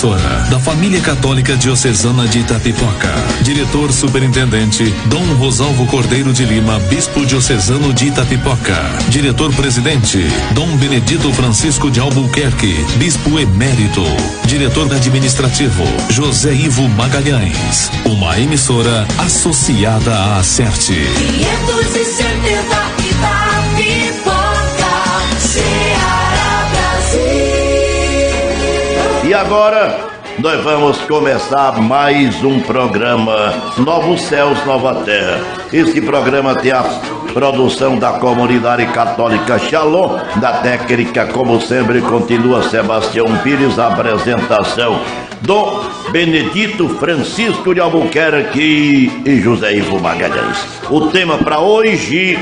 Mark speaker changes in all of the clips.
Speaker 1: emissora da Família Católica Diocesana de Itapipoca. Diretor Superintendente Dom Rosalvo Cordeiro de Lima, Bispo Diocesano de Itapipoca. Diretor-Presidente Dom Benedito Francisco de Albuquerque, Bispo Emérito. Diretor Administrativo José Ivo Magalhães. Uma emissora associada à Acerte.
Speaker 2: 570 Itapipoca, Ceará, Brasil.
Speaker 3: E agora nós vamos começar mais um programa Novos Céus, Nova Terra. Esse programa tem a produção da Comunidade Católica Shalom, da técnica, como sempre, continua Sebastião Pires, a apresentação Dom Benedito Francisco de Albuquerque e José Ivo Magalhães. O tema para hoje: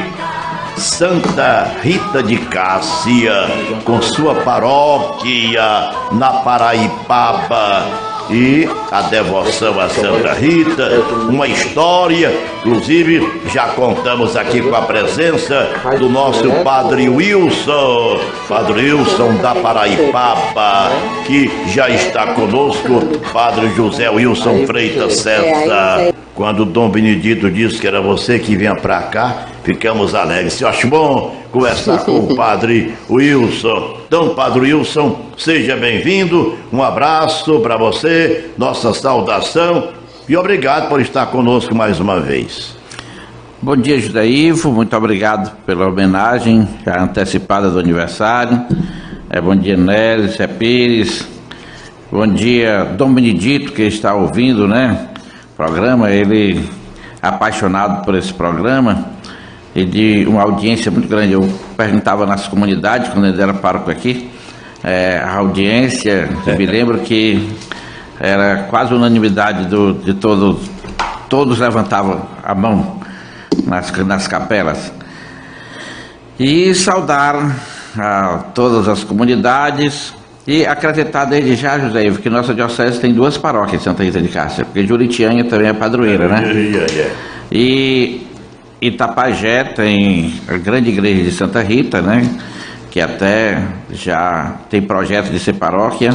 Speaker 3: Santa Rita de Cássia, com sua paróquia na Paraipaba, e a devoção a Santa Rita, uma história. Inclusive já contamos aqui com a presença do nosso Padre Wilson da Paraipaba, que já está conosco, Padre José Wilson Freitas César. Quando o Dom Benedito disse que era você que vinha para cá, ficamos alegres. Eu acho bom conversar com o Padre Wilson. Então, Padre Wilson, seja bem-vindo. Um abraço para você, nossa saudação e obrigado por estar conosco mais uma vez.
Speaker 4: Bom dia, José Ivo. Muito obrigado pela homenagem já antecipada do aniversário. Bom dia, Nélia, Zé Pires. Bom dia, Dom Benedito, que está ouvindo, né? Programa, ele apaixonado por esse programa e de uma audiência muito grande. Eu perguntava nas comunidades, quando ele era pároco aqui, a audiência, eu me lembro que era quase unanimidade de todos levantavam a mão nas capelas. E saudar a todas as comunidades. E acreditar desde já, José Ivo, que nossa diocese tem 2 paróquias de Santa Rita de Cássia, porque Juritianha também é padroeira, né? E Itapajé tem a grande igreja de Santa Rita, né? Que até já tem projeto de ser paróquia.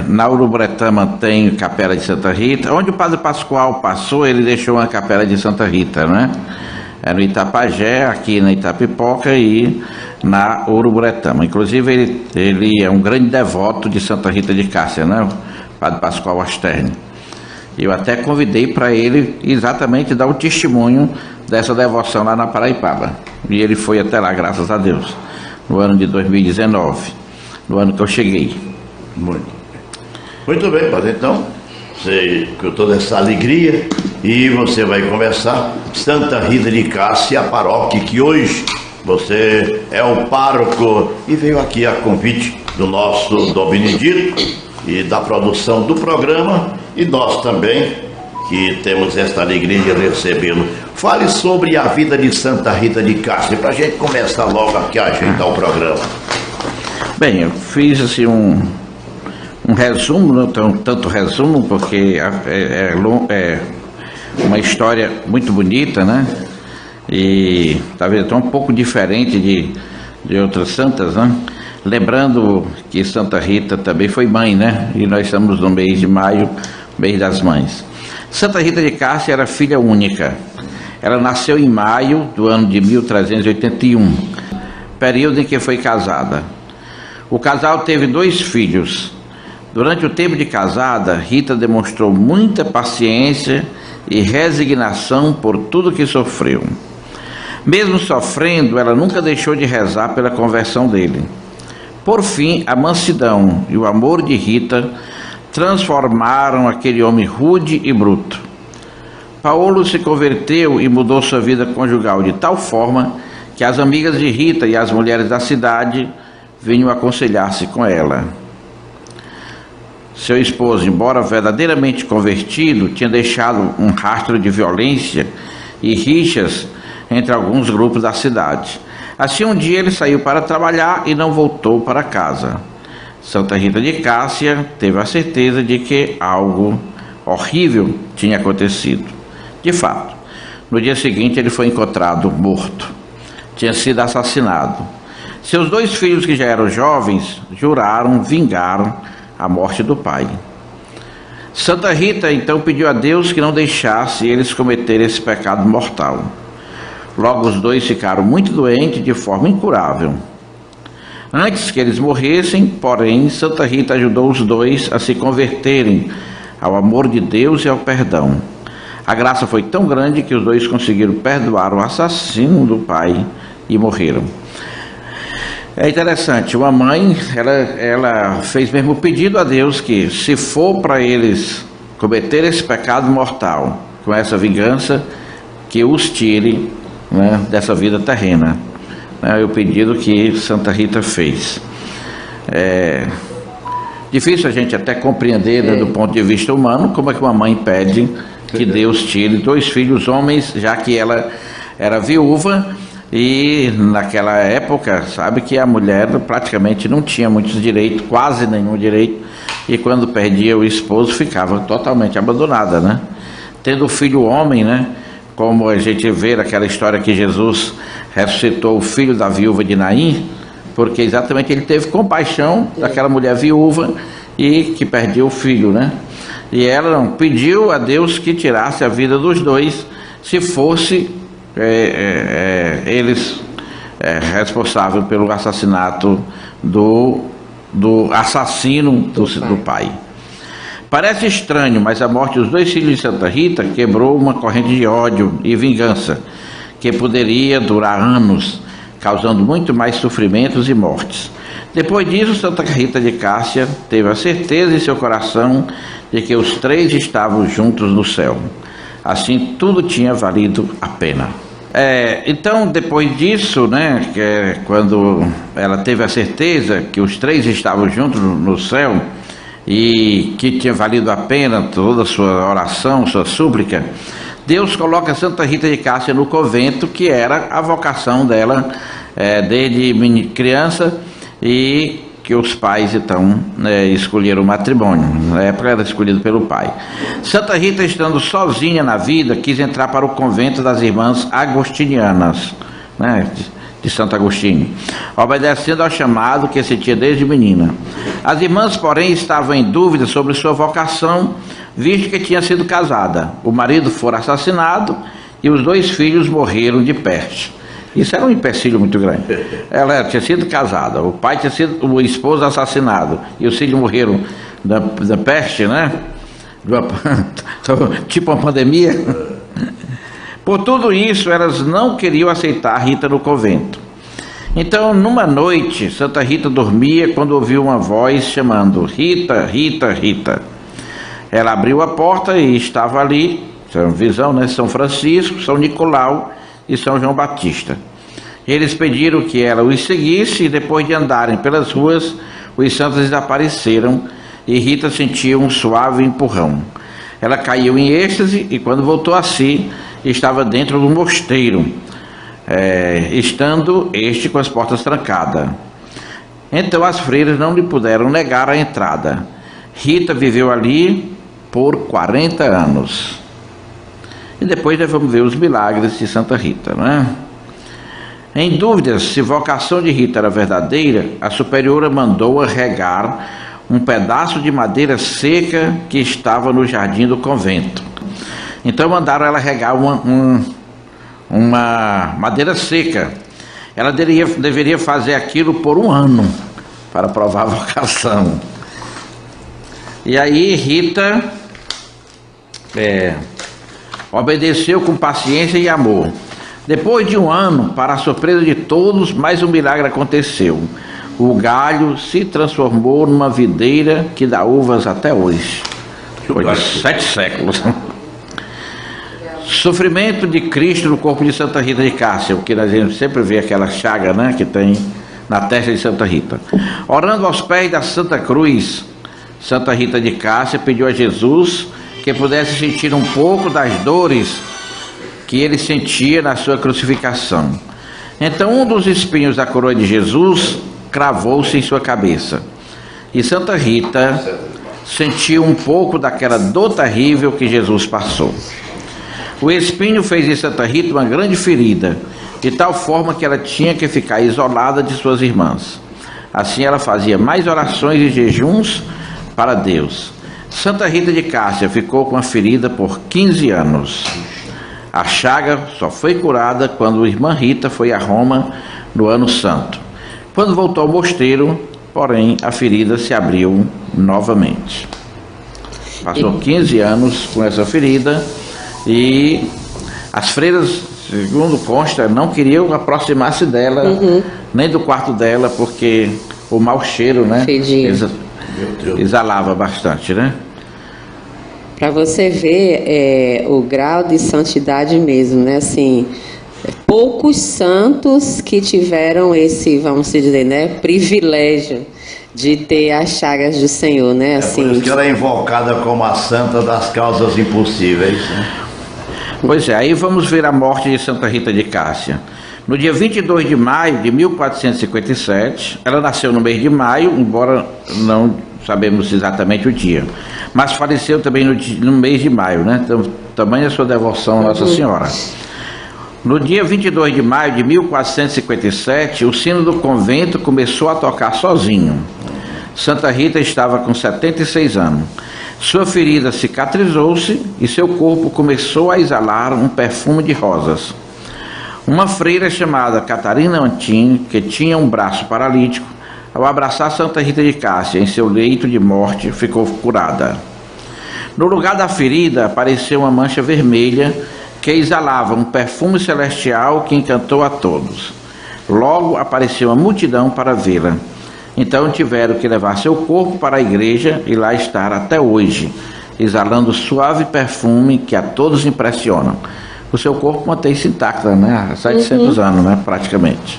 Speaker 4: Na Uruburetama tem capela de Santa Rita. Onde o Padre Pascoal passou, ele deixou uma capela de Santa Rita, né? No Itapajé, aqui na Itapipoca e na Uruburetama. Inclusive ele é um grande devoto de Santa Rita de Cássia, né? O Padre Pascoal Asterne. Eu até convidei para ele exatamente dar o testemunho dessa devoção lá na Paraipaba. E ele foi até lá, graças a Deus, no ano de 2019, no ano que eu cheguei.
Speaker 3: Muito bem, Padre. Então, você com toda essa alegria, e você vai conversar Santa Rita de Cássia, a paróquia que hoje você é o pároco e veio aqui a convite do nosso Dom Benedito e da produção do programa, e nós também que temos esta alegria de recebê-lo. Fale sobre a vida de Santa Rita de Cássia, para a gente começar logo aqui a ajeitar o programa.
Speaker 4: Bem, eu fiz assim um resumo, não tanto resumo, porque é uma história muito bonita, né? E talvez até um pouco diferente de outras santas, né? Lembrando que Santa Rita também foi mãe, né? E nós estamos no mês de maio, mês das mães. Santa Rita de Cássia era filha única. Ela nasceu em maio do ano de 1381, período em que foi casada. O casal teve 2 filhos. Durante o tempo de casada, Rita demonstrou muita paciência e resignação por tudo que sofreu. Mesmo sofrendo, ela nunca deixou de rezar pela conversão dele. Por fim, a mansidão e o amor de Rita transformaram aquele homem rude e bruto. Paulo se converteu e mudou sua vida conjugal de tal forma que as amigas de Rita e as mulheres da cidade vinham aconselhar-se com ela. Seu esposo, embora verdadeiramente convertido, tinha deixado um rastro de violência e rixas entre alguns grupos da cidade. Assim, um dia ele saiu para trabalhar e não voltou para casa. Santa Rita de Cássia teve a certeza de que algo horrível tinha acontecido. De fato, no dia seguinte ele foi encontrado morto. Tinha sido assassinado. Seus 2 filhos, que já eram jovens, juraram vingar a morte do pai. Santa Rita então pediu a Deus que não deixasse eles cometerem esse pecado mortal. Logo os dois ficaram muito doentes de forma incurável. Antes que eles morressem, porém, Santa Rita ajudou os dois a se converterem ao amor de Deus e ao perdão. A graça foi tão grande que os dois conseguiram perdoar o assassino do pai e morreram. É interessante, uma mãe, ela fez mesmo o pedido a Deus que, se for para eles cometer esse pecado mortal, com essa vingança, que os tire, né, dessa vida terrena. É o pedido que Santa Rita fez. É difícil a gente até compreender, né, do ponto de vista humano, como é que uma mãe pede que Deus tire dois filhos homens, já que ela era viúva. E naquela época, sabe que a mulher praticamente não tinha muitos direitos, quase nenhum direito, e quando perdia o esposo ficava totalmente abandonada, né? Tendo o filho homem, né? Como a gente vê naquela história que Jesus ressuscitou o filho da viúva de Naim, porque exatamente ele teve compaixão daquela mulher viúva e que perdia o filho, né? E ela pediu a Deus que tirasse a vida dos dois, se fosse eles responsáveis pelo assassinato do assassino do pai. Parece estranho, mas a morte dos dois filhos de Santa Rita quebrou uma corrente de ódio e vingança que poderia durar anos, causando muito mais sofrimentos e mortes. Depois disso, Santa Rita de Cássia teve a certeza em seu coração de que os três estavam juntos no céu. Assim, tudo tinha valido a pena. Então, depois disso, né, quando ela teve a certeza que os três estavam juntos no céu e que tinha valido a pena toda a sua oração, sua súplica, Deus coloca Santa Rita de Cássia no convento, que era a vocação dela desde criança, e que os pais então escolheram o matrimônio. Na época era escolhido pelo pai. Santa Rita, estando sozinha na vida, quis entrar para o convento das irmãs agostinianas, né, de Santo Agostinho, obedecendo ao chamado que sentia desde menina. As irmãs, porém, estavam em dúvida sobre sua vocação, visto que tinha sido casada. O marido fora assassinado e os dois filhos morreram de peste. Isso era um empecilho muito grande. Ela tinha sido casada, o pai tinha sido o esposo assassinado e os filhos morreram da peste, né? Tipo uma pandemia. Por tudo isso, elas não queriam aceitar Rita no convento. Então, numa noite, Santa Rita dormia quando ouviu uma voz chamando: Rita, Rita, Rita. Ela abriu a porta e estava ali, isso é uma visão, né? São Francisco, São Nicolau e São João Batista. Eles pediram que ela os seguisse, e depois de andarem pelas ruas, os santos desapareceram e Rita sentiu um suave empurrão. Ela caiu em êxtase e, quando voltou a si, estava dentro do mosteiro, estando este com as portas trancadas. Então as freiras não lhe puderam negar a entrada. Rita viveu ali por 40 anos. E depois nós vamos ver os milagres de Santa Rita, né? Em dúvidas se vocação de Rita era verdadeira, a superiora mandou-a regar um pedaço de madeira seca que estava no jardim do convento. Então mandaram ela regar uma madeira seca. Ela deveria fazer aquilo por 1 ano para provar a vocação. E aí Rita obedeceu com paciência e amor. Depois de 1 ano, para a surpresa de todos, mais um milagre aconteceu. O galho se transformou numa videira que dá uvas até hoje. Foi de 7 séculos. Sofrimento de Cristo no corpo de Santa Rita de Cássia, porque a gente sempre vê aquela chaga, né, que tem na testa de Santa Rita. Orando aos pés da Santa Cruz, Santa Rita de Cássia pediu a Jesus que pudesse sentir um pouco das dores que ele sentia na sua crucificação. Então um dos espinhos da coroa de Jesus cravou-se em sua cabeça, e Santa Rita sentiu um pouco daquela dor terrível que Jesus passou. O espinho fez em Santa Rita uma grande ferida, de tal forma que ela tinha que ficar isolada de suas irmãs. Assim ela fazia mais orações e jejuns para Deus. Santa Rita de Cássia ficou com a ferida por 15 anos. A chaga só foi curada quando a irmã Rita foi a Roma no ano santo. Quando voltou ao mosteiro, porém, a ferida se abriu novamente. Passou 15 anos com essa ferida e as freiras, segundo consta, não queriam aproximar-se dela, nem do quarto dela, porque o mau cheiro, né, exalava bastante, né?
Speaker 5: Para você ver o grau de santidade mesmo, né? Assim, poucos santos que tiveram esse, vamos dizer, né, privilégio de ter as chagas do Senhor, né? Assim,
Speaker 3: por isso que ela é invocada como a santa das causas impossíveis, né?
Speaker 4: Pois é, aí vamos ver a morte de Santa Rita de Cássia. No dia 22 de maio de 1457, ela nasceu no mês de maio, embora não sabemos exatamente o dia, mas faleceu também no mês de maio, né? Então, tamanha a sua devoção a Nossa Senhora. No dia 22 de maio de 1457, o sino do convento começou a tocar sozinho. Santa Rita estava com 76 anos. Sua ferida cicatrizou-se e seu corpo começou a exalar um perfume de rosas. Uma freira chamada Catarina Antin, que tinha um braço paralítico, ao abraçar Santa Rita de Cássia em seu leito de morte, ficou curada. No lugar da ferida apareceu uma mancha vermelha que exalava um perfume celestial que encantou a todos. Logo apareceu uma multidão para vê-la. Então tiveram que levar seu corpo para a igreja e lá estar até hoje, exalando suave perfume que a todos impressiona. O seu corpo mantém-se intacto, né? Há 700 anos, né? Praticamente.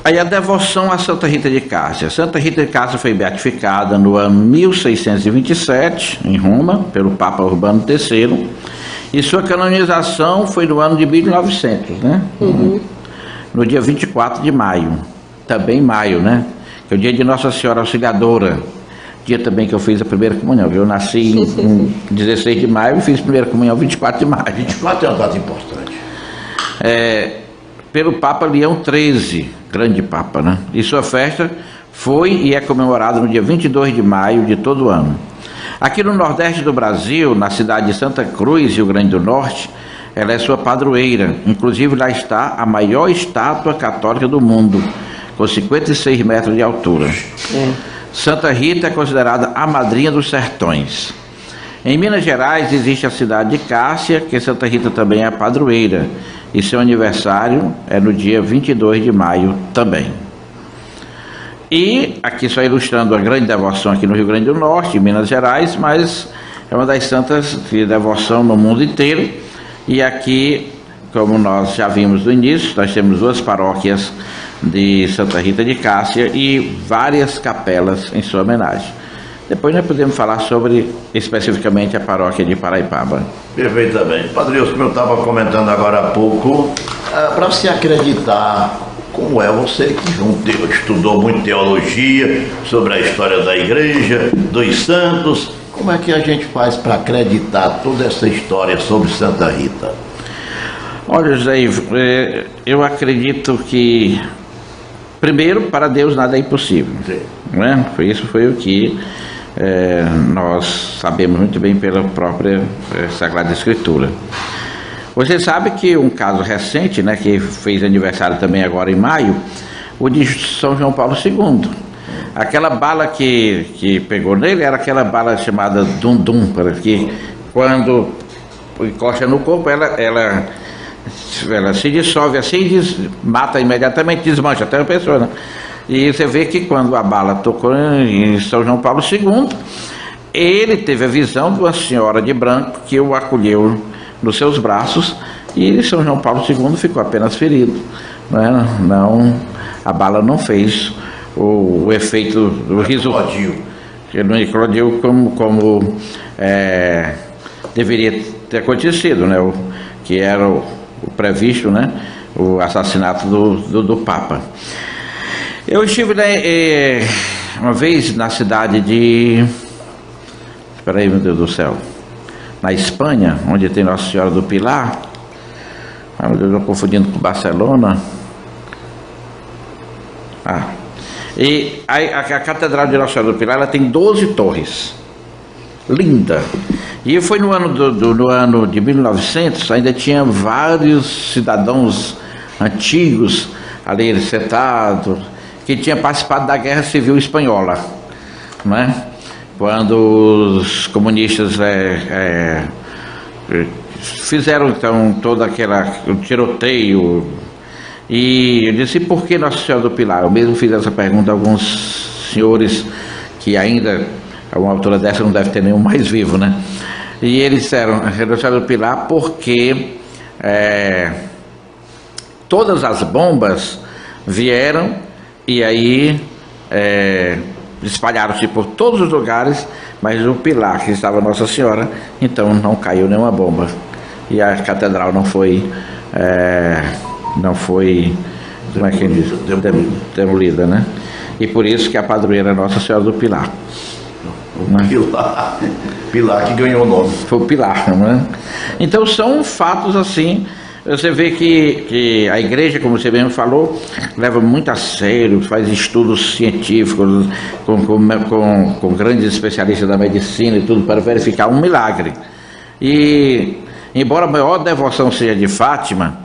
Speaker 4: Aí a devoção a Santa Rita de Cássia. Santa Rita de Cássia foi beatificada no ano 1627, em Roma, pelo Papa Urbano III, e sua canonização foi no ano de 1900, né? No dia 24 de maio, também maio, né? Que é o dia de Nossa Senhora Auxiliadora, dia também que eu fiz a primeira comunhão. Eu nasci em 16 de maio e fiz a primeira comunhão 24 de maio.
Speaker 3: 24 é uma data importante.
Speaker 4: Pelo Papa Leão XIII, grande Papa, né? E sua festa foi e é comemorada no dia 22 de maio de todo ano. Aqui no Nordeste do Brasil, na cidade de Santa Cruz, Rio Grande do Norte, ela é sua padroeira. Inclusive lá está a maior estátua católica do mundo, com 56 metros de altura. Santa Rita é considerada a madrinha dos sertões. Em Minas Gerais existe a cidade de Cássia, que Santa Rita também é a padroeira, e seu aniversário é no dia 22 de maio também. E aqui só ilustrando a grande devoção aqui no Rio Grande do Norte, em Minas Gerais, mas é uma das santas de devoção no mundo inteiro. E aqui, como nós já vimos no início, nós temos 2 paróquias de Santa Rita de Cássia e várias capelas em sua homenagem. Depois nós podemos falar sobre especificamente a paróquia de Paraipaba.
Speaker 3: Perfeitamente. Padre Wilson, como eu estava comentando agora há pouco, para se acreditar, como é você que estudou muito teologia sobre a história da igreja, dos santos, como é que a gente faz para acreditar toda essa história sobre Santa Rita?
Speaker 4: Olha, José Ivo, eu acredito que, primeiro, para Deus nada é impossível. Né? Isso foi o que nós sabemos muito bem pela própria Sagrada Escritura. Você sabe que um caso recente, né, que fez aniversário também agora em maio, o de São João Paulo II. Aquela bala que pegou nele era aquela bala chamada Dum-Dum, que quando encosta no corpo, ela se dissolve assim, mata imediatamente, desmancha até a pessoa, né? E você vê que quando a bala tocou em São João Paulo II, ele teve a visão de uma senhora de branco que o acolheu nos seus braços, e São João Paulo II ficou apenas ferido, né? A bala não fez o efeito do riso, ele não eclodiu como deveria ter acontecido, né? Que era o previsto, né? O assassinato do Papa. Eu estive uma vez na cidade de... Espera aí, meu Deus do céu. Na Espanha, onde tem Nossa Senhora do Pilar. Meu Deus, eu estou confundindo com Barcelona. E a Catedral de Nossa Senhora do Pilar, ela tem 12 torres. Linda. E foi no ano de 1900, ainda tinha vários cidadãos antigos ali sentados, que tinham participado da Guerra Civil Espanhola, né? Quando os comunistas fizeram então todo o tiroteio. E eu disse, por que Nossa Senhora do Pilar? Eu mesmo fiz essa pergunta a alguns senhores que ainda, a uma altura dessa, não deve ter nenhum mais vivo, né? E eles disseram, Nossa Senhora do Pilar, porque todas as bombas vieram e aí espalharam-se por todos os lugares, mas o pilar que estava Nossa Senhora, então não caiu nenhuma bomba. E a catedral não foi, como é que diz? Demolida, né? E por isso que a padroeira é Nossa Senhora do Pilar.
Speaker 3: Pilar que ganhou o nome.
Speaker 4: Foi o Pilar, né? Então são fatos assim. Você vê que a igreja, como você mesmo falou, leva muito a sério, faz estudos científicos com grandes especialistas da medicina e tudo para verificar um milagre. E embora a maior devoção seja de Fátima,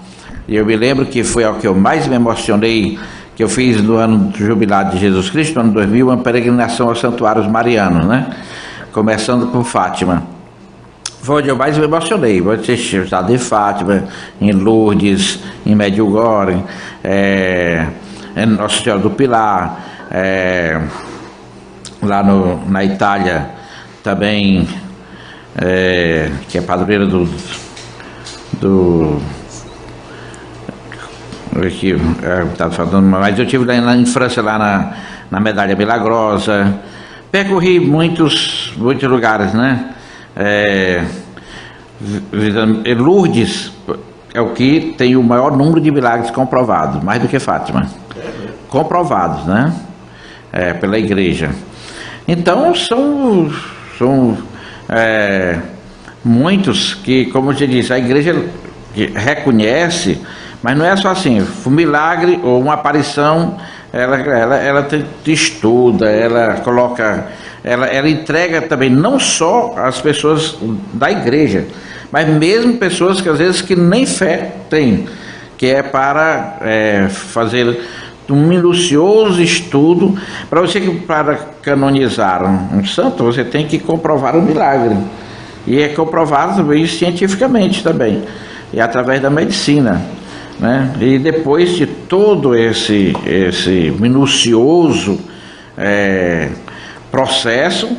Speaker 4: e eu me lembro que foi ao que eu mais me emocionei, que eu fiz no ano do jubilado de Jesus Cristo, no ano 2000, uma peregrinação aos santuários marianos, né? Começando por Fátima. Foi onde eu mais me emocionei. Vou assistir de Fátima, em Lourdes, em Medjugorje, em Nossa Senhora do Pilar, lá na Itália também, que é padroeira aqui, estava falando, mas eu estive lá em França, lá na Medalha Milagrosa. Percorri muitos lugares, né? Lourdes é o que tem o maior número de milagres comprovados, mais do que Fátima, comprovados, né? Pela igreja. Então são muitos que, como você disse, a igreja reconhece, mas não é só assim, um milagre ou uma aparição, ela estuda, ela coloca, ela entrega também não só as pessoas da igreja, mas mesmo pessoas que às vezes que nem fé têm, que é para fazer um minucioso estudo. Para canonizar um santo, você tem que comprovar o milagre, e é comprovado também cientificamente também, e através da medicina, né? E depois de todo esse minucioso processo,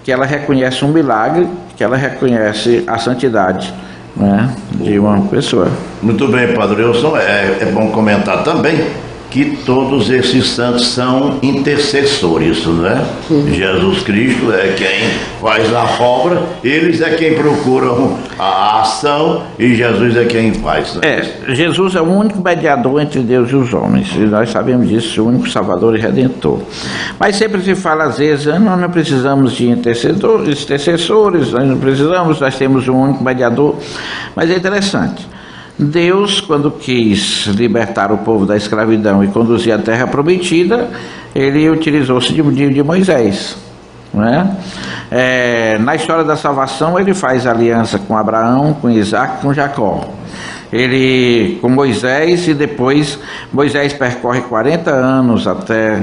Speaker 4: que ela reconhece um milagre, que ela reconhece a santidade, né, de uma pessoa.
Speaker 3: Muito bem, Padre Wilson. É bom comentar também que todos esses santos são intercessores, né? Jesus Cristo é quem faz a obra, eles é quem procuram a ação, e Jesus é quem faz, né?
Speaker 4: Jesus é o único mediador entre Deus e os homens, e nós sabemos disso, o único Salvador e Redentor. Mas sempre se fala às vezes, nós não precisamos de intercessores, nós não precisamos, nós temos um único mediador. Mas é interessante, Deus, quando quis libertar o povo da escravidão e conduzir a terra prometida, ele utilizou-se de Moisés, né? Na história da salvação, ele faz aliança com Abraão, com Isaac, com Jacó. Ele com Moisés, e depois Moisés percorre 40 anos até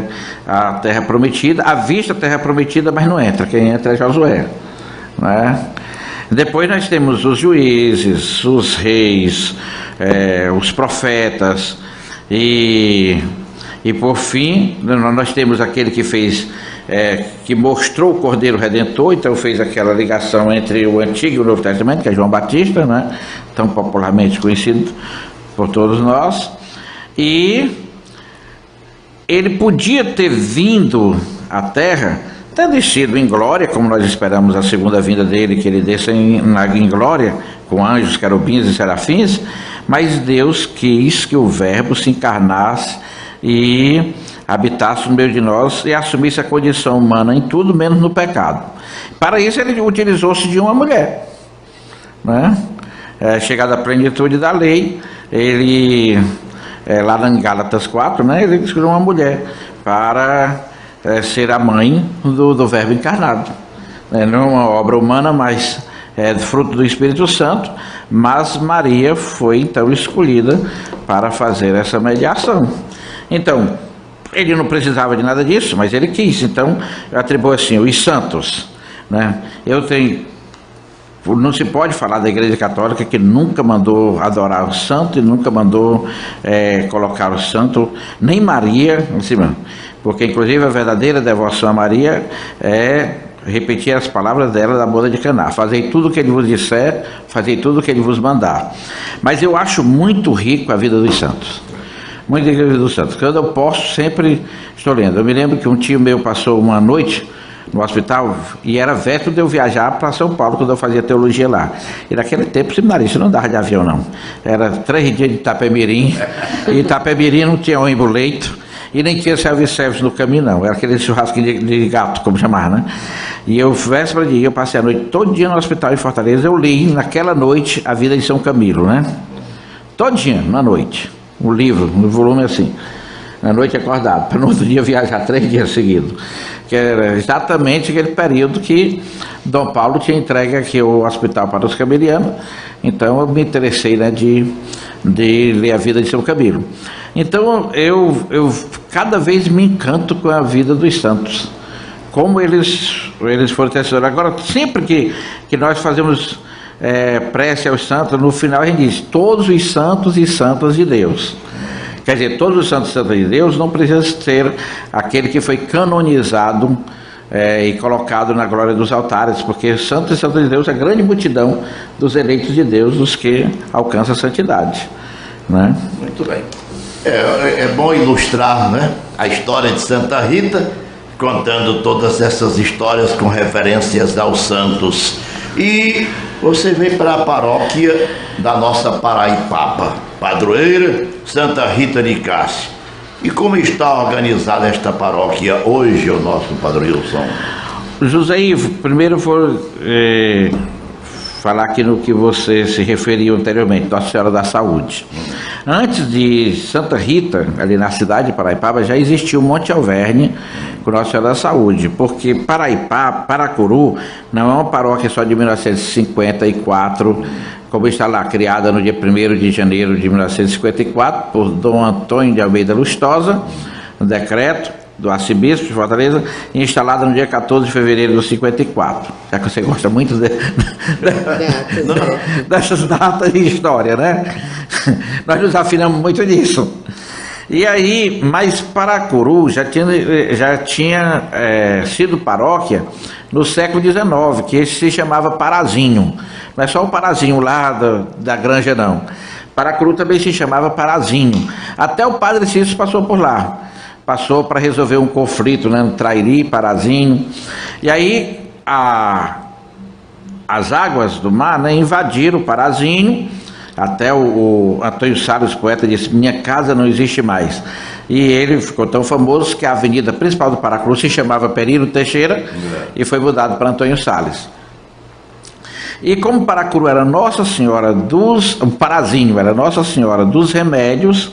Speaker 4: a terra prometida, avista a terra prometida, mas não entra, quem entra é Josué, né? Depois nós temos os juízes, os reis, os profetas, e por fim nós temos aquele que fez, que mostrou o Cordeiro Redentor, então fez aquela ligação entre o Antigo e o Novo Testamento, que é João Batista, né? Tão popularmente conhecido por todos nós. E ele podia ter vindo à terra, ter descido em glória, como nós esperamos a segunda vinda dele, que ele desça em glória, com anjos, querubins e serafins, mas Deus quis que o Verbo se encarnasse e habitasse no meio de nós e assumisse a condição humana em tudo, menos no pecado. Para isso ele utilizou-se de uma mulher, né? Chegada à plenitude da lei, ele, lá em Gálatas 4, né, ele escolheu uma mulher para ser a mãe do Verbo encarnado. Não é uma obra humana, mas é fruto do Espírito Santo, mas Maria foi então escolhida para fazer essa mediação. Então, ele não precisava de nada disso, mas ele quis. Então, eu atribuo assim, os santos, né? Não se pode falar da Igreja Católica que nunca mandou adorar o santo e nunca mandou colocar o santo, nem Maria, assim, porque inclusive a verdadeira devoção a Maria é repetir as palavras dela da boda de Caná: fazei tudo o que ele vos disser, fazei tudo o que ele vos mandar. Mas eu acho muito rico a vida dos santos, muito rico a vida dos santos. Quando eu posso, sempre estou lendo. Eu me lembro que um tio meu passou uma noite no hospital e era véspera de eu viajar para São Paulo, quando eu fazia teologia lá. E naquele tempo, seminarista não dava de avião, não. Era 3 dias de Itapemirim, e Itapemirim não tinha ônibus leito, e nem tinha self-service no caminho, não. Era aquele churrasquinho de gato, como chamar, né? E eu, véspera de dia, eu passei a noite todo dia no hospital em Fortaleza. Eu li naquela noite A Vida de São Camilo, né? Todinha, na noite. O livro, no volume assim. Na noite acordado, para no outro dia viajar 3 dias seguidos. Que era exatamente aquele período que Dom Paulo tinha entregue aqui o hospital para os camilianos. Então eu me interessei, né, de ler A Vida de São Camilo. Então eu cada vez me encanto com a vida dos santos, como eles foram testemunhos. Agora, sempre que nós fazemos prece aos santos, no final a gente diz: todos os santos e santas de Deus. Quer dizer, todos os santos e santas de Deus não precisa ser aquele que foi canonizado e colocado na glória dos altares, porque santos e santas de Deus é a grande multidão dos eleitos de Deus, dos que alcançam a santidade, né?
Speaker 3: Muito bem. É bom ilustrar, né, a história de Santa Rita, contando todas essas histórias com referências aos santos. E você vem para a paróquia da nossa Paraipaba, padroeira Santa Rita de Cássia. E como está organizada esta paróquia hoje, o nosso Padre Wilson?
Speaker 4: José Ivo, primeiro vou falar aqui no que você se referiu anteriormente, Nossa Senhora da Saúde. Antes de Santa Rita, ali na cidade de Paraipaba, já existia o Monte Alverne com Nossa Senhora da Saúde, porque Paracuru não é uma paróquia só de 1954, como está lá, criada no dia 1º de janeiro de 1954, por Dom Antônio de Almeida Lustosa, um decreto do arcebispo de Fortaleza, instalada no dia 14 de fevereiro de 54. Já que você gosta muito dessas datas de história, né? Nós nos afinamos muito nisso. E aí, mas Paracuru já tinha sido paróquia no século XIX, que se chamava Parazinho. Não é só o Parazinho lá da Granja, não. Paracuru também se chamava Parazinho. Até o Padre Cícero passou por lá. Passou para resolver um conflito, né, no Trairi, Parazinho. E aí as águas do mar, né, invadiram o Parazinho. Até o Antônio Salles, poeta, disse: minha casa não existe mais. E ele ficou tão famoso que a avenida principal do Paracuru se chamava Perino Teixeira e foi mudado para Antônio Salles. E como Paracuru era Nossa Senhora o Parazinho era Nossa Senhora dos Remédios,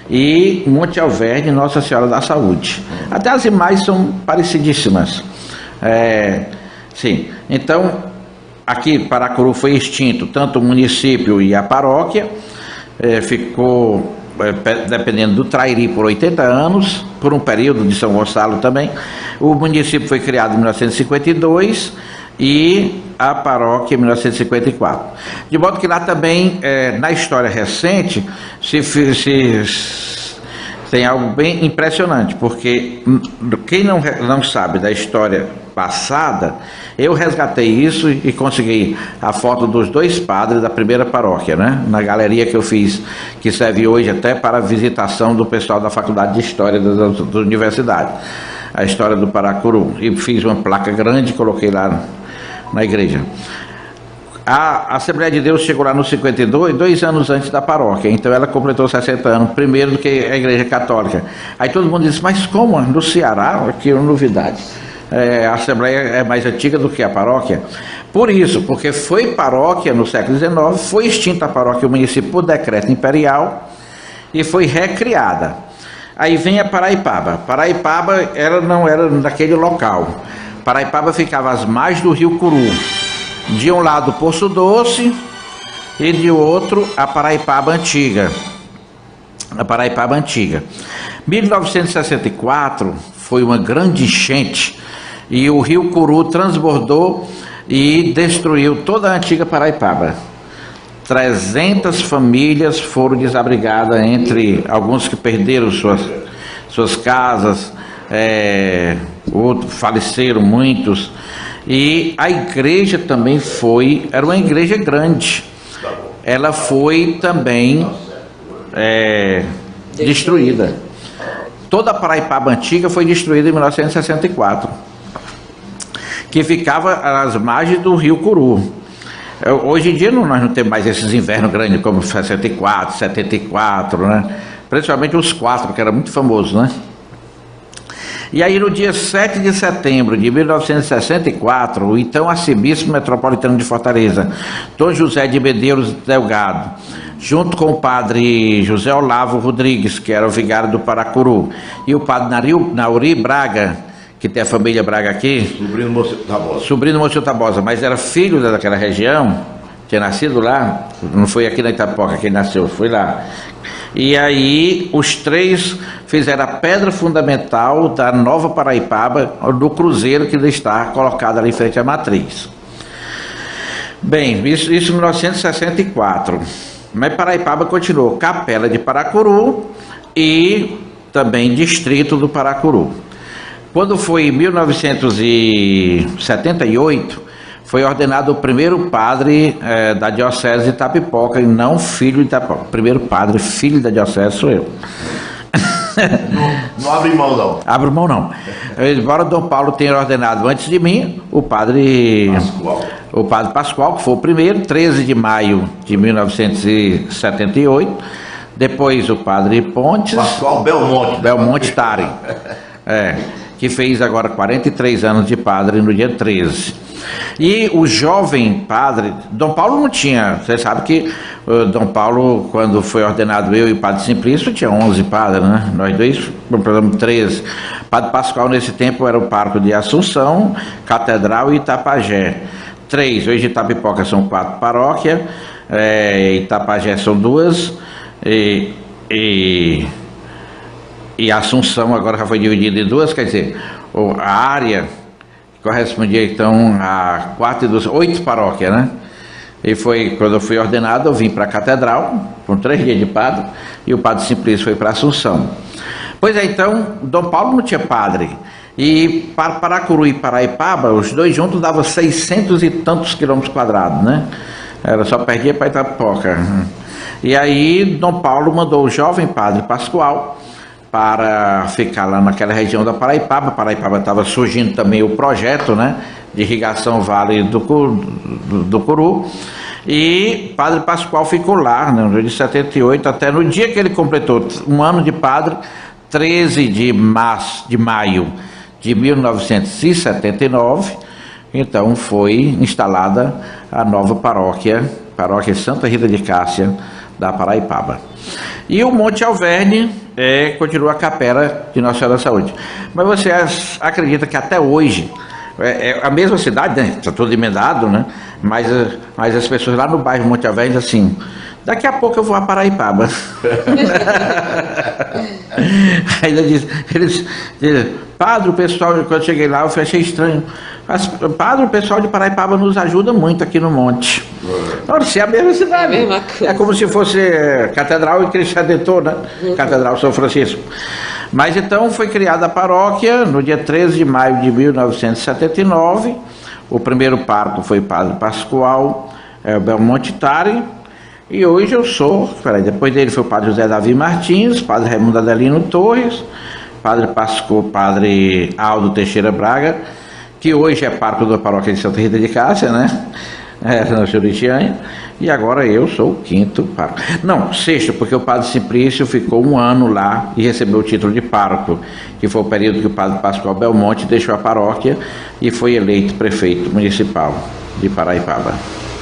Speaker 4: e Monte Alverne, Nossa Senhora da Saúde. Até as imagens são parecidíssimas. Sim. Então, aqui Paracuru foi extinto, tanto o município e a paróquia, ficou dependendo do Trairi por 80 anos, por um período de São Gonçalo também. O município foi criado em 1952 e a paróquia em 1954. De modo que lá também, na história recente, tem algo bem impressionante, porque quem não sabe da história passada, eu resgatei isso e consegui a foto dos 2 padres da primeira paróquia, né? Na galeria que eu fiz, que serve hoje até para a visitação do pessoal da Faculdade de História da universidade, a história do Paracuru, e fiz uma placa grande e coloquei lá na igreja. A Assembleia de Deus chegou lá no 52, 2 anos antes da paróquia, então ela completou 60 anos, primeiro do que a Igreja Católica. Aí todo mundo disse: mas como? No Ceará? Que é uma novidade. A Assembleia é mais antiga do que a paróquia. Por isso, porque foi paróquia no século XIX, foi extinta a paróquia, o município, por decreto imperial, e foi recriada. Aí vem a Paraipaba. Paraipaba ela não era naquele local. Paraipaba ficava às margens do rio Curu. De um lado Poço Doce e de outro a Paraipaba Antiga. A Paraipaba Antiga. 1964 foi uma grande enchente e o rio Curu transbordou e destruiu toda a antiga Paraipaba. 300 famílias foram desabrigadas, entre alguns que perderam suas casas, outros faleceram muitos. E a igreja também era uma igreja grande. Ela foi também destruída. Toda a Paraipaba Antiga foi destruída em 1964, que ficava às margens do rio Curu. Hoje em dia nós não temos mais esses invernos grandes como 64, 74, né? Principalmente os 4, que era muito famoso, né? E aí no dia 7 de setembro de 1964, o então arcebispo metropolitano de Fortaleza, Dom José de Medeiros Delgado, junto com o padre José Olavo Rodrigues, que era o vigário do Paracuru, e o padre Nauri Braga, que tem a família Braga aqui, sobrinho do Môcio Tabosa, mas era filho daquela região, tinha nascido lá, não foi aqui na Itapoca que ele nasceu, foi lá. E aí os 3 fizeram a pedra fundamental da nova Paraipaba, do cruzeiro que está colocado ali em frente à matriz. Bem, isso em 1964. Mas Paraipaba continuou Capela de Paracuru e também Distrito do Paracuru. Quando foi em 1978, foi ordenado o primeiro padre da Diocese de Itapipoca, e não filho de Itapipoca. O primeiro padre, filho da Diocese, sou eu.
Speaker 3: Não abre mão, não.
Speaker 4: Abre mão, não. Embora Dom Paulo tenha ordenado antes de mim, o padre Pascoal, que foi o primeiro, 13 de maio de 1978. Depois o padre Pontes.
Speaker 3: Pascoal
Speaker 4: Belmonte Tari. Que fez agora 43 anos de padre no dia 13. E o jovem padre, Dom Paulo não tinha, você sabe que Dom Paulo, quando foi ordenado eu e o padre Simplício, tinha 11 padres, né? Nós dois, completamos 13. Padre Pascoal nesse tempo era o pároco de Assunção, Catedral e Itapajé. 3, hoje Itapipoca são 4 paróquias, Itapajé são 2, e Assunção agora já foi dividida em 2, quer dizer, a área correspondia então a 8 paróquias, né? E foi quando eu fui ordenado, eu vim para a Catedral, com 3 dias de padre, e o padre Simplício foi para Assunção. Pois é, então, Dom Paulo não tinha padre, e para Paracuru e Paraipaba, os dois juntos davam 600 e tantos quilômetros quadrados, né? Era só perdia para Itapipoca. E aí Dom Paulo mandou o jovem padre Pascoal para ficar lá naquela região da Paraipaba. Paraipaba estava surgindo também o projeto, né, de irrigação Vale do Curu, e Padre Pascoal ficou lá, né, no dia de 78, até no dia que ele completou 1 ano de padre, 13 de maio de 1979, então foi instalada a nova paróquia Santa Rita de Cássia da Paraipaba. E o Monte Alverne continua a capela de Nossa Senhora da Saúde. Mas você acredita que até hoje, é a mesma cidade, né? Está tudo emendado, né? Mas as pessoas lá no bairro Monte Alverne dizem assim: daqui a pouco eu vou a Paraipaba. Aí eles dizem: padre, o pessoal, quando eu cheguei lá, eu achei estranho. Mas, padre, o pessoal de Paraipaba nos ajuda muito aqui no monte. Então, se é a mesma cidade. É como se fosse Catedral e Cristo Redentor, né? Catedral São Francisco. Mas então foi criada a paróquia no dia 13 de maio de 1979. O primeiro pároco foi Padre Pascoal Belmonte Tari. E hoje eu sou, depois dele foi o Padre José Davi Martins, Padre Raimundo Adelino Torres, Padre Aldo Teixeira Braga, que hoje é pároco da paróquia de Santa Rita de Cássia, né? Na Juritianha, e agora eu sou o 5º pároco. Não, 6º, porque o padre Simplício ficou 1 ano lá e recebeu o título de pároco, que foi o período que o padre Pascoal Belmonte deixou a paróquia e foi eleito prefeito municipal de Paraipaba.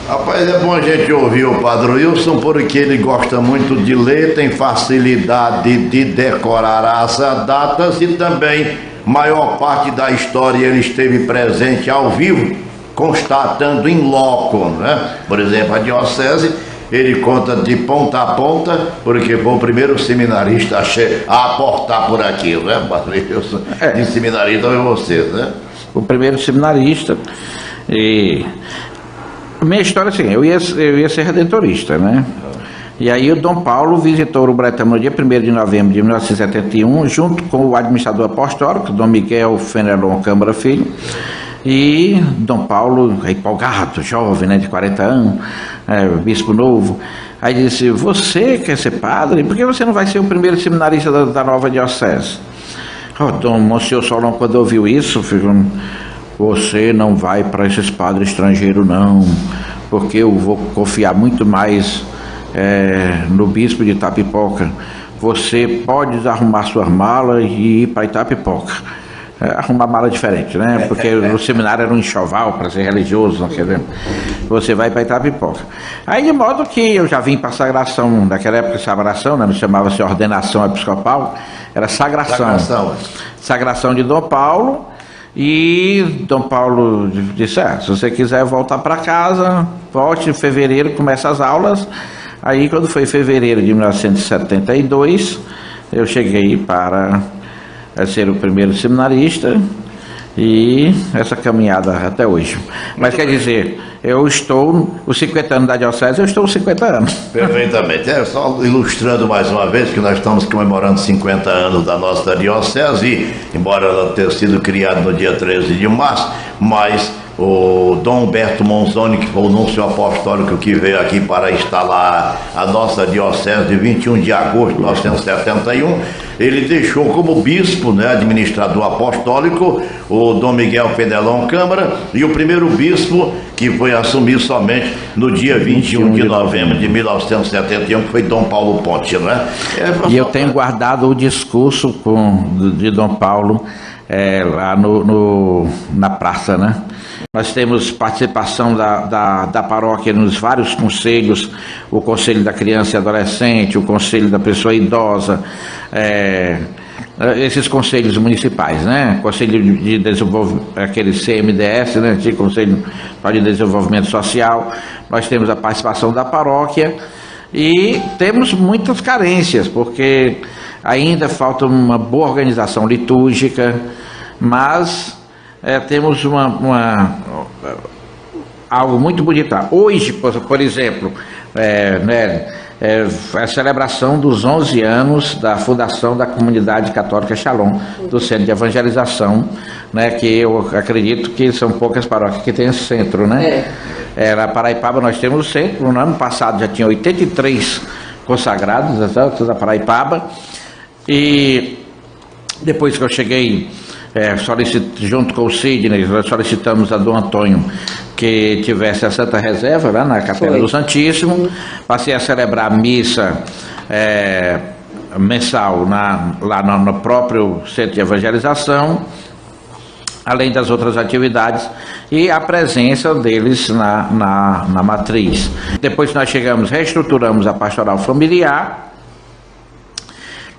Speaker 3: Rapaz, é bom a gente ouvir o Padre Wilson, porque ele gosta muito de ler, tem facilidade de decorar as datas e também, maior parte da história, ele esteve presente ao vivo, constatando em loco, né? Por exemplo, a diocese, ele conta de ponta a ponta, porque foi o primeiro seminarista a aportar por aqui, né, Padre Wilson? De seminarista é você, né?
Speaker 4: O primeiro seminarista. E minha história é assim, eu ia ser redentorista, né? E aí o Dom Paulo visitou o Bretão no dia 1º de novembro de 1971, junto com o administrador apostólico, Dom Miguel Fenelon Câmara Filho, e Dom Paulo, empolgado, jovem, né, de 40 anos, bispo novo, aí disse: você quer ser padre? Por que você não vai ser o primeiro seminarista da nova diocese? Dom Monsenhor Solon, quando ouviu isso, ficou: você não vai para esses padres estrangeiros não, porque eu vou confiar muito mais no bispo de Itapipoca. Você pode arrumar suas malas e ir para Itapipoca. Arrumar mala diferente, né? Porque o seminário era um enxoval para ser religioso, não quer dizer. Você vai para Itapipoca. Aí, de modo que eu já vim para a sagração, naquela época, sagração, né? Não chamava-se ordenação episcopal, era sagração. Sagração de Dom Paulo. E Dom Paulo disse: se você quiser voltar para casa, volte em fevereiro, começa as aulas. Aí, quando foi em fevereiro de 1972, eu cheguei para ser o primeiro seminarista, e essa caminhada até hoje. Mas quer dizer, eu estou os 50 anos da diocese, eu estou os 50 anos.
Speaker 3: Perfeitamente. Só ilustrando mais uma vez que nós estamos comemorando 50 anos da nossa diocese, e, embora ela tenha sido criada no dia 13 de março, mas o Dom Humberto Monzoni, que foi o núncio apostólico que veio aqui para instalar a nossa diocese de 21 de agosto de 1971, ele deixou como bispo, né, administrador apostólico, o Dom Miguel Fenelon Câmara, e o primeiro bispo que foi assumir somente no dia 21 de novembro de 1971, que foi Dom Paulo Ponte, né?
Speaker 4: E eu tenho guardado o discurso de Dom Paulo lá na praça, né? Nós temos participação da paróquia nos vários conselhos, o Conselho da Criança e Adolescente, o Conselho da Pessoa Idosa, esses conselhos municipais, né? Conselho de Desenvolvimento, aquele CMDS, né? De Conselho de Desenvolvimento Social. Nós temos a participação da paróquia e temos muitas carências, porque ainda falta uma boa organização litúrgica, mas temos algo muito bonito. Hoje, por exemplo, a celebração dos 11 anos da fundação da Comunidade Católica Shalom, do Centro de Evangelização, né, que eu acredito que são poucas paróquias que têm esse centro, né? Na Paraipaba nós temos o centro. No ano passado já tinha 83 consagrados da Paraipaba, e depois que eu cheguei, junto com o Sidney, nós solicitamos a Dom Antônio que tivesse a Santa Reserva lá na Capela do Santíssimo. Passei a celebrar a missa mensal lá no próprio Centro de Evangelização, além das outras atividades, e a presença deles na matriz. Depois nós reestruturamos a pastoral familiar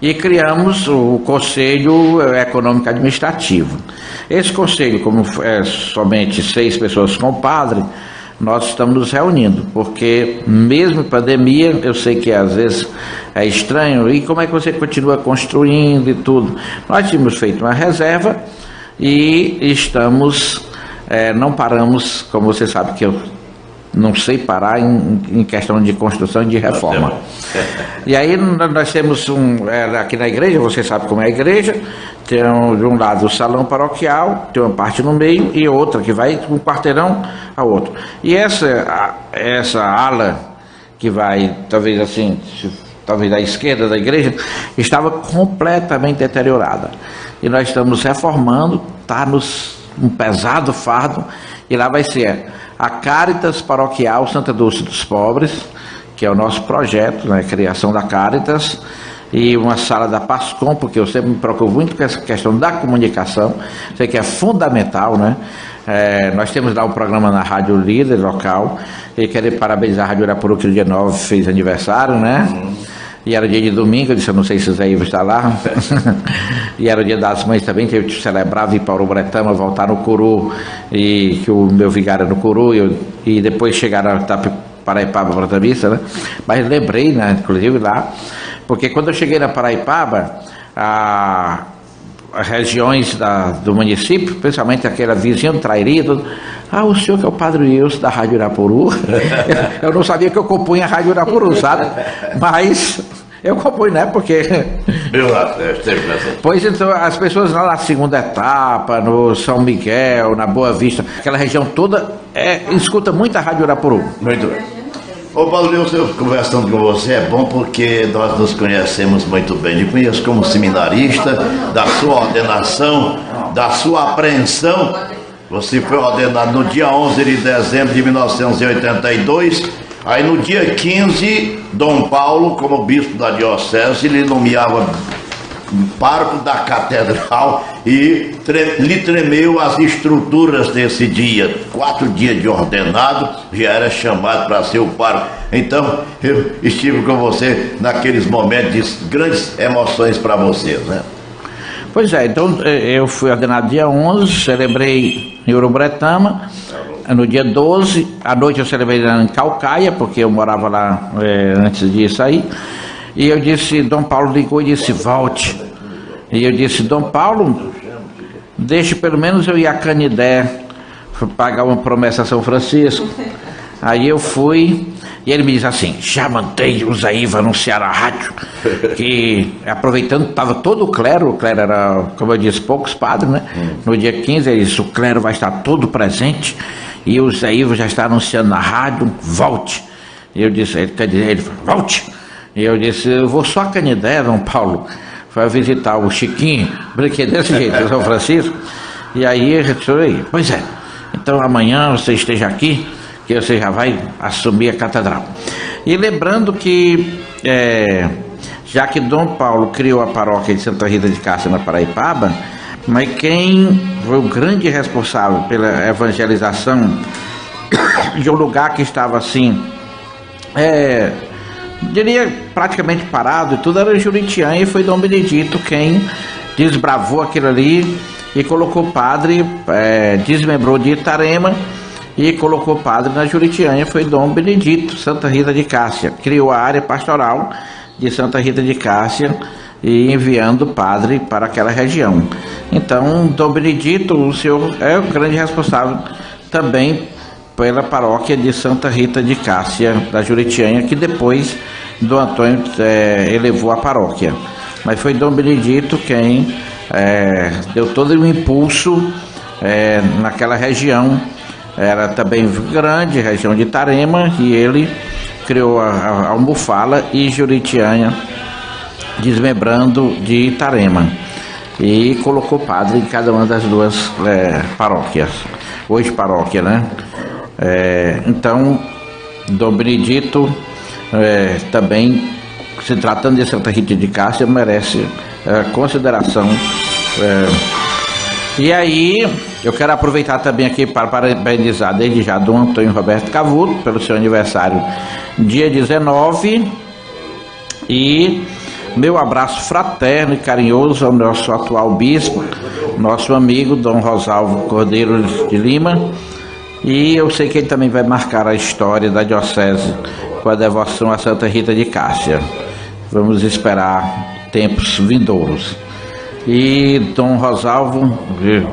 Speaker 4: e criamos o Conselho Econômico Administrativo. Esse conselho, como é somente 6 pessoas com o padre, nós estamos nos reunindo, porque mesmo pandemia, eu sei que às vezes é estranho, e como é que você continua construindo e tudo? Nós tínhamos feito uma reserva e estamos, não paramos, como você sabe que eu não sei parar em questão de construção e de reforma. E aí nós temos aqui na igreja, você sabe como é a igreja, tem de um lado o salão paroquial, tem uma parte no meio e outra que vai um quarteirão a outro. E essa ala que vai, talvez assim, talvez à esquerda da igreja, estava completamente deteriorada. E nós estamos reformando, está um pesado fardo, e lá vai ser a Cáritas Paroquial Santa Dulce dos Pobres, que é o nosso projeto, né, criação da Cáritas, e uma sala da Pascom, porque eu sempre me preocupo muito com essa questão da comunicação, sei que é fundamental, né? Nós temos lá um programa na Rádio Líder local, e quero parabenizar a Rádio Irapuru, que no dia 9 fez aniversário, né? E era dia de domingo, eu disse, eu não sei se o Zé Ivo está lá. E era o dia das mães também, que eu celebrava ir para o Bretama, voltar no Curu, e que o meu vigário era no Curu, e depois chegar a Paraipaba para a missa, né? Mas lembrei, né, inclusive lá, porque quando eu cheguei na Paraipaba, as regiões do município, principalmente aquela vizinha do Trairi, o senhor que é o Padre Wilson da Rádio Irapuru. Eu não sabia que eu compunha a Rádio Irapuru, sabe? Mas eu compunho, né? Porque... Pois então, as pessoas lá na segunda etapa, no São Miguel, na Boa Vista, aquela região toda, escuta muito a Rádio Irapuru.
Speaker 3: Muito bem. Ô Paulo Wilson, eu conversando com você é bom porque nós nos conhecemos muito bem. Eu conheço como seminarista, da sua ordenação, da sua apreensão. Você foi ordenado no dia 11 de dezembro de 1982. Aí no dia 15, Dom Paulo, como bispo da diocese, lhe nomeava pároco da catedral e lhe tremeu as estruturas desse dia. 4 dias de ordenado, já era chamado para ser o pároco. Então eu estive com você naqueles momentos de grandes emoções para você, né?
Speaker 4: Pois é, então eu fui ordenado dia 11, celebrei em Urubretama. No dia 12, à noite eu celebrei em Calcaia, porque eu morava lá antes disso aí. E eu disse, Dom Paulo ligou e disse, volte. E eu disse, Dom Paulo, deixe pelo menos eu ir a Canidé, pagar uma promessa a São Francisco. Aí eu fui, e ele me diz assim, já mandei o Zé Ivo anunciar na rádio, que aproveitando, estava todo o clero era, como eu disse, poucos padres, né? No dia 15 ele disse, o clero vai estar todo presente, e o Zé Ivo já está anunciando na rádio, volte. E eu disse, ele falou, volte. E eu disse, eu vou só a Canidé, Dom Paulo, foi visitar o Chiquinho, brinquei desse jeito, São Francisco. E aí ele disse, pois é, então amanhã você esteja aqui, que você já vai assumir a catedral. E lembrando que, já que Dom Paulo criou a paróquia de Santa Rita de Cássia na Paraipaba, mas quem foi o grande responsável pela evangelização de um lugar que estava assim, diria praticamente parado e tudo, era Juritiã, e foi Dom Benedito quem desbravou aquilo ali e colocou padre, desmembrou de Itarema e colocou padre na Juritiã. Foi Dom Benedito, Santa Rita de Cássia, criou a área pastoral de Santa Rita de Cássia e enviando padre para aquela região. Então Dom Benedito, o senhor é o grande responsável também pela paróquia de Santa Rita de Cássia da Juritiã, que depois Dom Antônio elevou a paróquia. Mas foi Dom Benedito quem deu todo o impulso naquela região. Era também grande, região de Itarema, e ele criou a Almofala e Juritiã, desmembrando de Itarema, e colocou padre em cada uma das duas paróquias, hoje paróquia, né? Então Dom Benedito também, se tratando de Santa Rita de Cássia, merece consideração. E aí eu quero aproveitar também aqui para parabenizar desde já Dom Antônio Roberto Cavuto pelo seu aniversário dia 19, e meu abraço fraterno e carinhoso ao nosso atual bispo, nosso amigo Dom Rosalvo Cordeiro de Lima. E eu sei que ele também vai marcar a história da diocese com a devoção a Santa Rita de Cássia. Vamos esperar tempos vindouros. E Dom Rosalvo,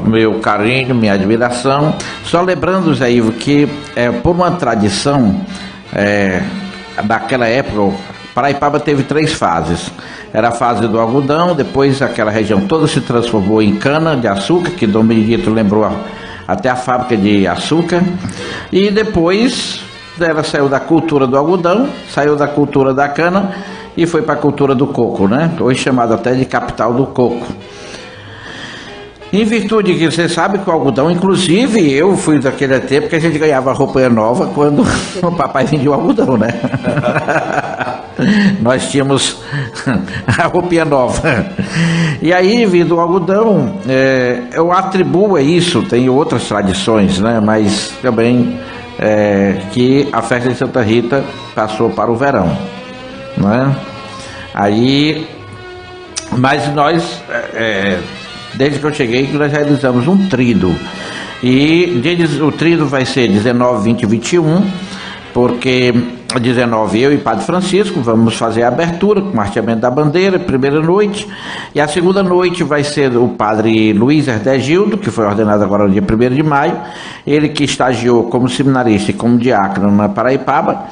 Speaker 4: meu carinho, minha admiração. Só lembrando, Zé Ivo, que por uma tradição daquela época, Paraipaba teve 3 fases. Era a fase do algodão, depois aquela região toda se transformou em cana de açúcar, que Dom Benedito lembrou até a fábrica de açúcar, e depois ela saiu da cultura do algodão, saiu da cultura da cana e foi para a cultura do coco, né? Hoje chamado até de capital do coco. Em virtude que você sabe que o algodão, inclusive eu fui daquele tempo que a gente ganhava roupa nova quando o papai vendia o algodão, né? Nós tínhamos a roupinha nova. E aí, vindo o algodão, eu atribuo a isso, tem outras tradições, né? Mas também que a festa de Santa Rita passou para o verão, né? Aí, mas nós, desde que eu cheguei, nós realizamos um tríduo. E o tríduo vai ser 19, 20 e 21, porque 19 eu e Padre Francisco vamos fazer a abertura com o marteamento da bandeira, primeira noite, e a segunda noite vai ser o Padre Luiz Herdegildo, que foi ordenado agora no dia 1º de maio, ele que estagiou como seminarista e como diácono na Paraipaba,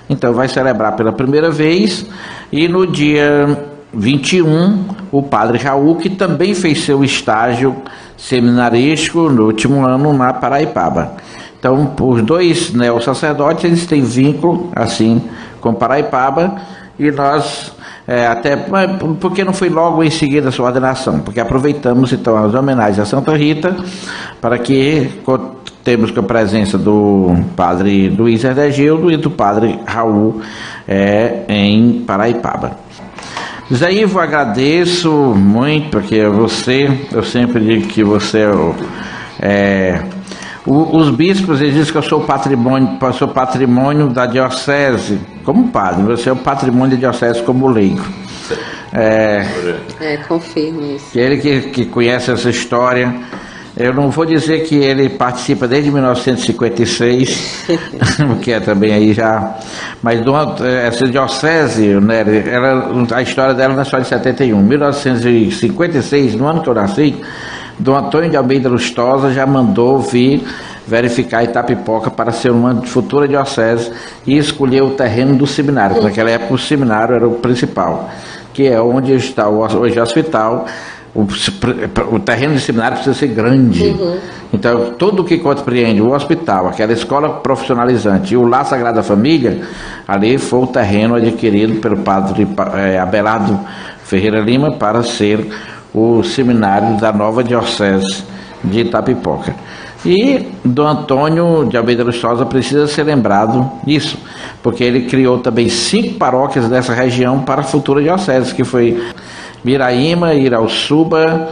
Speaker 4: então vai celebrar pela primeira vez, e no dia 21, o Padre Raul, que também fez seu estágio seminarístico no último ano na Paraipaba. Então, os dois neossacerdotes, eles têm vínculo, assim, com Paraipaba, e nós, porque não foi logo em seguida a sua ordenação, porque aproveitamos, então, as homenagens a Santa Rita, para que temos com a presença do Padre Luiz Herdegildo e do Padre Raul em Paraipaba. Zé Ivo, agradeço muito, porque eu sempre digo que você os bispos, eles dizem que eu sou patrimônio da diocese como padre, você é o patrimônio da diocese como leigo.
Speaker 5: Confirmo isso.
Speaker 4: Ele que conhece essa história, eu não vou dizer que ele participa desde 1956, que é também aí já, mas essa diocese, né, a história dela não é só de 71, 1956, no ano que eu nasci, Dom Antônio de Almeida Lustosa já mandou vir verificar Itapipoca para ser uma futura diocese e escolher o terreno do seminário, porque naquela época o seminário era o principal, que é onde está hoje o hospital. O terreno de seminário precisa ser grande. Então, tudo que compreende o hospital, aquela escola profissionalizante e o Lar Sagrada Família, ali foi o terreno adquirido pelo padre Abelardo Ferreira Lima para ser o seminário da nova diocese de Itapipoca. E Dom Antônio de Almeida Lustosa precisa ser lembrado disso, porque ele criou também 5 paróquias dessa região para a futura diocese, que foi Miraíma, Irauçuba,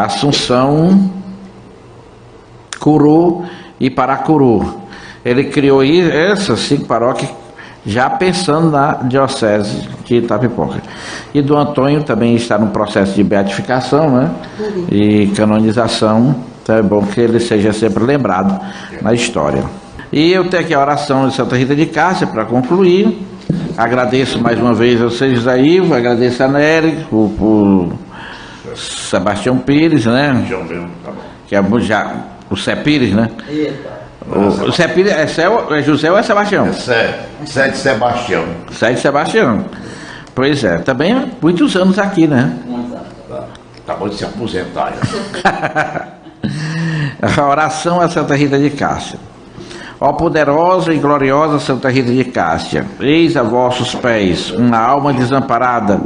Speaker 4: Assunção, Curu e Paracuru. Ele criou essas 5 paróquias já pensando na diocese de Itapipoca. E do Antônio também está no processo de beatificação, né? E canonização, então é bom que ele seja sempre lembrado na história. E eu tenho aqui a oração de Santa Rita de Cássia para concluir. Agradeço mais uma vez a vocês, José Ivo, agradeço a Nery, o Sebastião Pires, né? Que é o Sé Pires, né? O Sé Pires é José ou é Sebastião?
Speaker 3: Sé de Sebastião.
Speaker 4: Sé de Sebastião. Pois é, também há muitos anos aqui, né?
Speaker 3: Tá bom de se aposentar.
Speaker 4: A oração a Santa Rita de Cássia. Ó poderosa e gloriosa Santa Rita de Cássia, eis a vossos pés uma alma desamparada,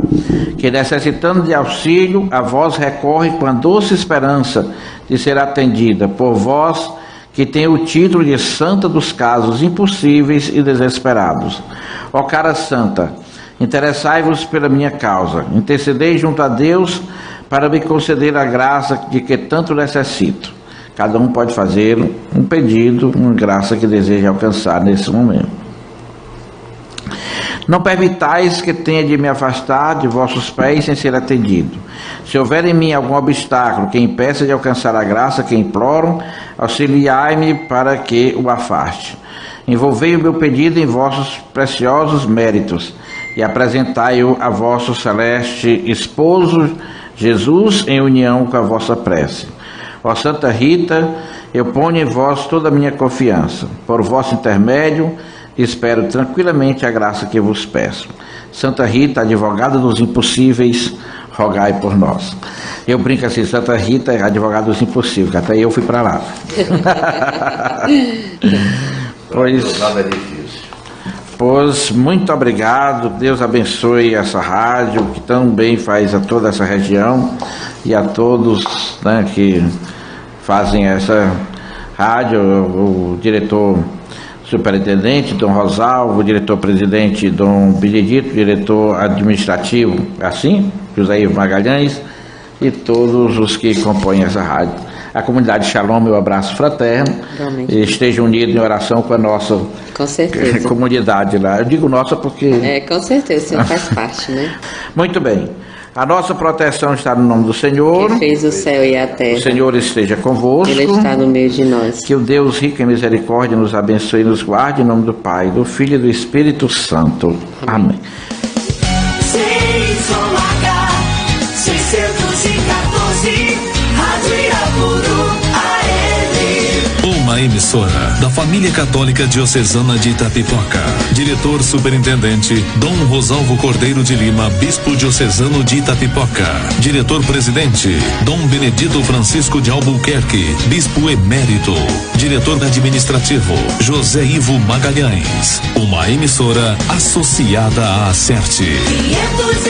Speaker 4: que necessitando de auxílio, a vós recorre com a doce esperança de ser atendida por vós, que tem o título de Santa dos casos impossíveis e desesperados. Ó cara Santa, interessai-vos pela minha causa, intercedei junto a Deus para me conceder a graça de que tanto necessito. Cada um pode fazer um pedido, uma graça que deseja alcançar nesse momento. Não permitais que tenha de me afastar de vossos pés sem ser atendido. Se houver em mim algum obstáculo que impeça de alcançar a graça que imploram, auxiliai-me para que o afaste. Envolvei o meu pedido em vossos preciosos méritos e apresentai-o a vosso celeste esposo, Jesus, em união com a vossa prece. Ó Santa Rita, eu ponho em vós toda a minha confiança. Por vosso intermédio, espero tranquilamente a graça que vos peço. Santa Rita, advogada dos impossíveis, rogai por nós. Eu brinco assim, Santa Rita é advogada dos impossíveis, que até eu fui para lá. Pois,
Speaker 3: nada é difícil.
Speaker 4: Pois, muito obrigado, Deus abençoe essa rádio, que tão bem faz a toda essa região, e a todos, né, que fazem essa rádio, o diretor superintendente, Dom Rosalvo, diretor-presidente, Dom Benedito, diretor administrativo, assim, José Ivo Magalhães, e todos os que compõem essa rádio. A comunidade Shalom, meu abraço fraterno.
Speaker 5: Realmente.
Speaker 4: E esteja unido em oração com a nossa
Speaker 5: Com certeza.
Speaker 4: comunidade lá. Eu digo nossa porque...
Speaker 5: Com certeza, você faz parte, né?
Speaker 4: Muito bem. A nossa proteção está no nome do Senhor.
Speaker 5: Que fez o céu e a
Speaker 4: O
Speaker 5: terra.
Speaker 4: Senhor esteja convosco.
Speaker 5: Ele está no meio de nós.
Speaker 4: Que o Deus rico em misericórdia nos abençoe e nos guarde em nome do Pai, do Filho e do Espírito Santo. Amém.
Speaker 2: 614, Rádio Irapuru, AM.
Speaker 1: Uma emissora da Família Católica Diocesana de Itapipoca. Diretor Superintendente Dom Rosalvo Cordeiro de Lima, Bispo Diocesano de Itapipoca. Diretor-Presidente Dom Benedito Francisco de Albuquerque, Bispo Emérito. Diretor Administrativo José Ivo Magalhães. Uma emissora associada à Acerte.
Speaker 2: 500